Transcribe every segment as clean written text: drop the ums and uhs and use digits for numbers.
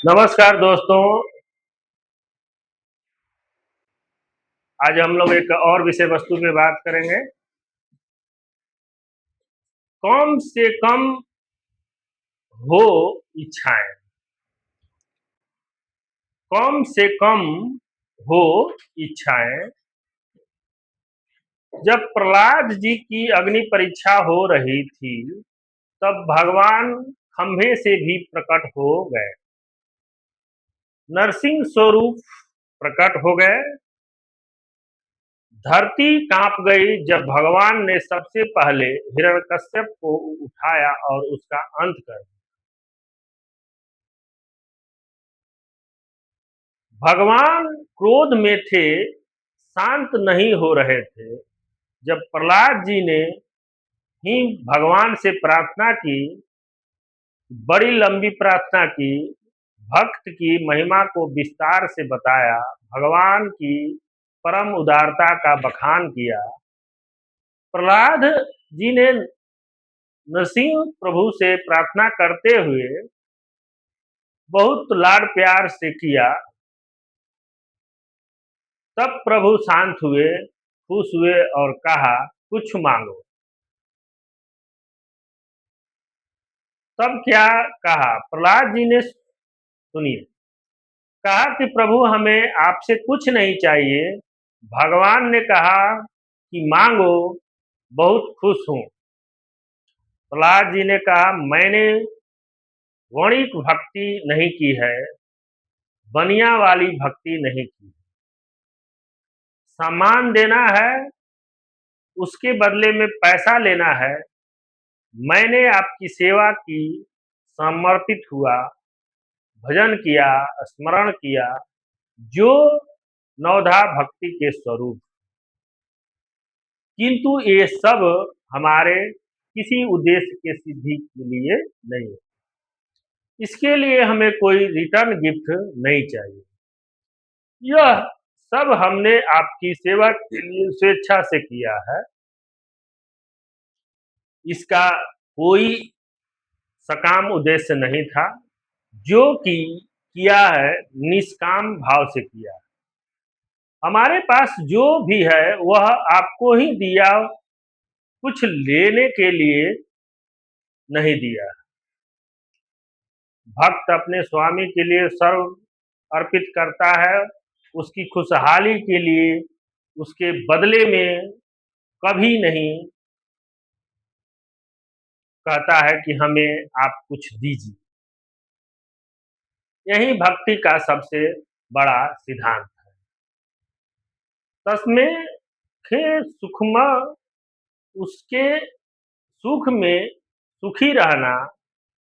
नमस्कार दोस्तों। आज हम लोग एक और विषय वस्तु पे बात करेंगे। कम से कम हो इच्छाएं। कम से कम हो इच्छाएं। जब प्रहलाद जी की अग्नि परीक्षा हो रही थी तब भगवान खंभे से भी प्रकट हो गए। नरसिंह स्वरूप प्रकट हो गए। धरती कांप गई जब भगवान ने सबसे पहले हिरण्यकश्यप को उठाया और उसका अंत कर दिया। भगवान क्रोध में थे, शांत नहीं हो रहे थे। जब प्रहलाद जी ने ही भगवान से प्रार्थना की, बड़ी लंबी प्रार्थना की, भक्त की महिमा को विस्तार से बताया, भगवान की परम उदारता का बखान किया। प्रहलाद जी ने नरसिंह प्रभु से प्रार्थना करते हुए बहुत लाड प्यार से किया। तब प्रभु शांत हुए, खुश हुए और कहा, कुछ मांगो। तब क्या कहा प्रहलाद जी ने, सुनिए। कहा कि प्रभु हमें आपसे कुछ नहीं चाहिए। भगवान ने कहा कि मांगो, बहुत खुश हूं। प्रहलाद जी ने कहा, मैंने वणिक भक्ति नहीं की है, बनिया वाली भक्ति नहीं की। सम्मान देना है, उसके बदले में पैसा लेना है। मैंने आपकी सेवा की, समर्पित हुआ, भजन किया, स्मरण किया, जो नवधा भक्ति के स्वरूप। किंतु ये सब हमारे किसी उद्देश्य के सिद्धि के लिए नहीं है। इसके लिए हमें कोई रिटर्न गिफ्ट नहीं चाहिए। यह सब हमने आपकी सेवा के लिए स्वेच्छा से किया है। इसका कोई सकाम उद्देश्य नहीं था। जो कि किया है निष्काम भाव से किया है। हमारे पास जो भी है वह आपको ही दिया, कुछ लेने के लिए नहीं दिया। भक्त अपने स्वामी के लिए सर्व अर्पित करता है, उसकी खुशहाली के लिए, उसके बदले में कभी नहीं कहता है कि हमें आप कुछ दीजिए। यही भक्ति का सबसे बड़ा सिद्धांत है। तस्मै खे सुखमा, उसके सुख में सुखी रहना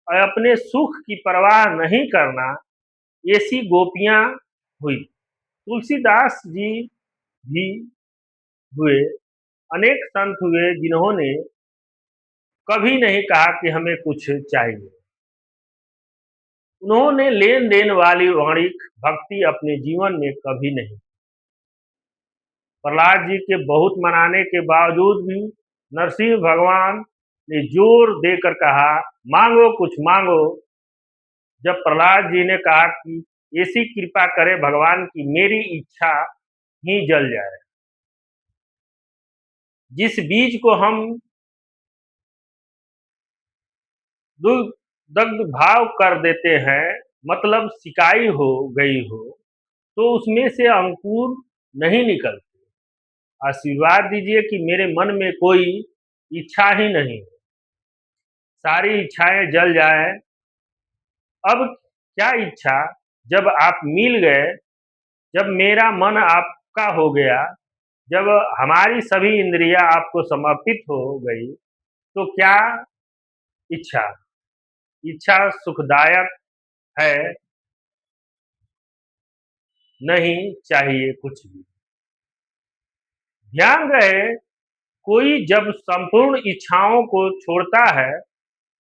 और अपने सुख की परवाह नहीं करना, ऐसी गोपियां हुई। तुलसीदास जी भी हुए। अनेक संत हुए जिन्होंने कभी नहीं कहा कि हमें कुछ चाहिए। उन्होंने लेन देन वाली वाणिक भक्ति अपने जीवन में कभी नहीं। प्रहलाद जी के बहुत मनाने के बावजूद भी नरसिंह भगवान ने जोर देकर कहा, मांगो, कुछ मांगो। जब प्रहलाद जी ने कहा कि ऐसी कृपा करे भगवान की मेरी इच्छा ही जल जाए। जिस बीज को हम दग्ध भाव कर देते हैं, मतलब सिकाई हो गई हो, तो उसमें से अंकुर नहीं निकलते। आशीर्वाद दीजिए कि मेरे मन में कोई इच्छा ही नहीं, सारी इच्छाएं जल जाए। अब क्या इच्छा, जब आप मिल गए, जब मेरा मन आपका हो गया, जब हमारी सभी इंद्रियां आपको समर्पित हो गई, तो क्या इच्छा। इच्छा सुखदायक है, नहीं चाहिए कुछ भी। ध्यान रहे, कोई जब संपूर्ण इच्छाओं को छोड़ता है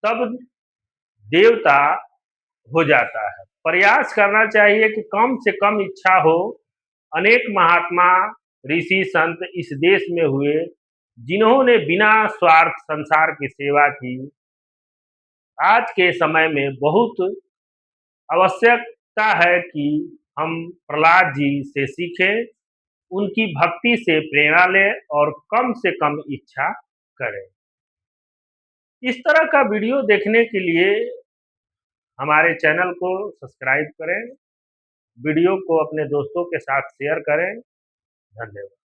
तब देवता हो जाता है। प्रयास करना चाहिए कि कम से कम इच्छा हो। अनेक महात्मा, ऋषि, संत इस देश में हुए जिन्होंने बिना स्वार्थ संसार की सेवा की। आज के समय में बहुत आवश्यक लगता है कि हम प्रहलाद जी से सीखें, उनकी भक्ति से प्रेरणा लें और कम से कम इच्छा करें। इस तरह का वीडियो देखने के लिए हमारे चैनल को सब्सक्राइब करें, वीडियो को अपने दोस्तों के साथ शेयर करें। धन्यवाद।